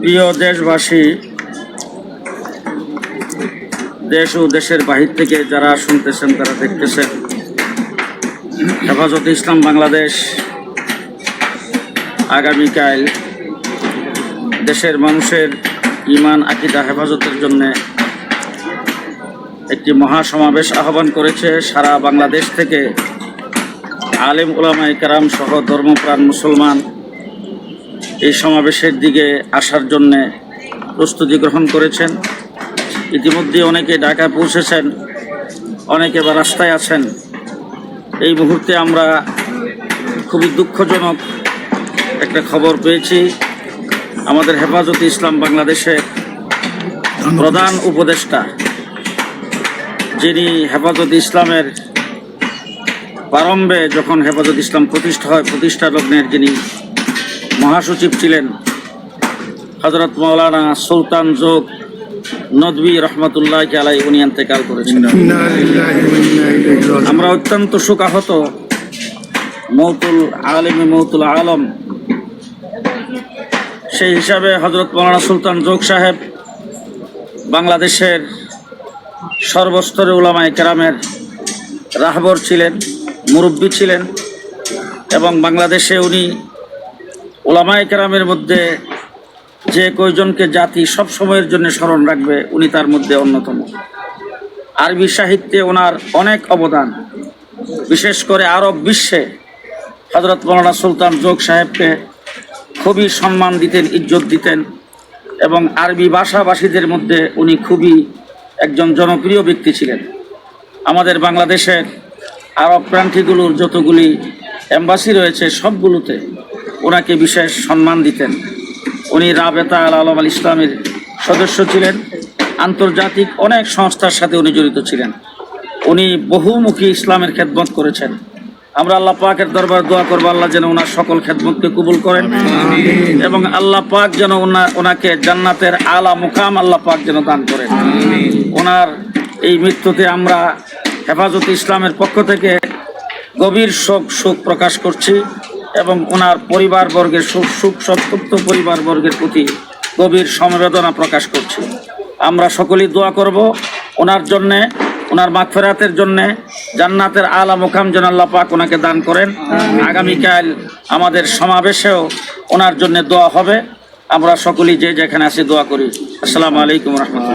প্রিয় দেশবাসী, দেশ ও দেশের বাহির থেকে যারা শুনতেছেন, তারা দেখতেছেন, হেফাজতে ইসলাম বাংলাদেশ আগামীকাল দেশের মানুষের ঈমান আকিদা হেফাজতের জন্য একটি মহাসমাবেশ আহ্বান করেছে। সারা বাংলাদেশ থেকে আলেম উলামায়ে কেরাম সহ ধর্মপ্রাণ মুসলমান এই সমাবেশের দিকে আসার জন্যে প্রস্তুতি গ্রহণ করেছেন। ইতিমধ্যে অনেকে ঢাকা পৌঁছেছেন, অনেকে বা রাস্তায় আছেন। এই মুহূর্তে আমরা খুবই দুঃখজনক একটা খবর পেয়েছি। আমাদের হেফাজতে ইসলাম বাংলাদেশের প্রধান উপদেষ্টা, যিনি হেফাজতে ইসলামের প্রারম্ভে যখন হেফাজতে ইসলাম প্রতিষ্ঠা হয়, প্রতিষ্ঠা লগ্নের যিনি মহাসচিব ছিলেন, হযরত মাওলানা সুলতান যোগ নদভী রহমতুল্লাহ আলাইহি, উনি ইন্তেকাল করেছেন। আমরা অত্যন্ত শোকাহত। মৌতুল আলিমে মৌতুল আলম, সেই হিসাবে হযরত মাওলানা সুলতান যোগ সাহেব বাংলাদেশের সর্বস্তরে উলামায়ে কেরামের রাহবর ছিলেন, মুরব্বী ছিলেন, এবং বাংলাদেশে উনি উলামায়ে কেরামের মধ্যে যে কয়জনকে জাতি সব সময়ের জন্য স্মরণ রাখবে, উনি তার মধ্যে অন্যতম। আরবি সাহিত্যে ওনার অনেক অবদান, বিশেষ করে আরব বিশ্বে হযরত মাওলানা সুলতান যোগ সাহেবকে খুবই সম্মান দিতেন, ইজ্জত দিতেন, এবং আরবি ভাষাভাষীদের মধ্যে উনি খুবই একজন জনপ্রিয় ব্যক্তি ছিলেন। আমাদের বাংলাদেশের আরব প্রান্তিগুলোর যতগুলি এম্বাসি রয়েছে সবগুলোতে ওনাকে বিশেষ সম্মান দিতেন। উনি রাবেতা আল আলম আল ইসলামের সদস্য ছিলেন। আন্তর্জাতিক অনেক সংস্থার সাথে উনি জড়িত ছিলেন। উনি বহুমুখী ইসলামের খেদমত করেছেন। আমরা আল্লাহ পাকের দরবার দোয়া করবো, আল্লাহ যেন ওনার সকল খেদমতকে কবুল করেন, এবং আল্লাহ পাক যেন ওনাকে জান্নাতের আলা মুকাম আল্লাহ পাক যেন দান করেন। ওনার এই মৃত্যুতে আমরা হেফাজতে ইসলামের পক্ষ থেকে গভীর শোক প্রকাশ করছি, এবং ওনার পরিবারবর্গের শোকসন্তপ্ত পরিবারবর্গের প্রতি গভীর সমবেদনা প্রকাশ করছি। আমরা সকলেই দোয়া করব ওনার জন্যে, ওনার মাগফিরাতের জন্যে, জান্নাতের আলা মুকাম যেন আল্লাহ পাক ওনাকে দান করেন। আগামীকাল আমাদের সমাবেশেও ওনার জন্য দোয়া হবে। আমরা সকলেই যে যেখানে আছি দোয়া করি। আসসালামু আলাইকুম রহমতুল্লাহ।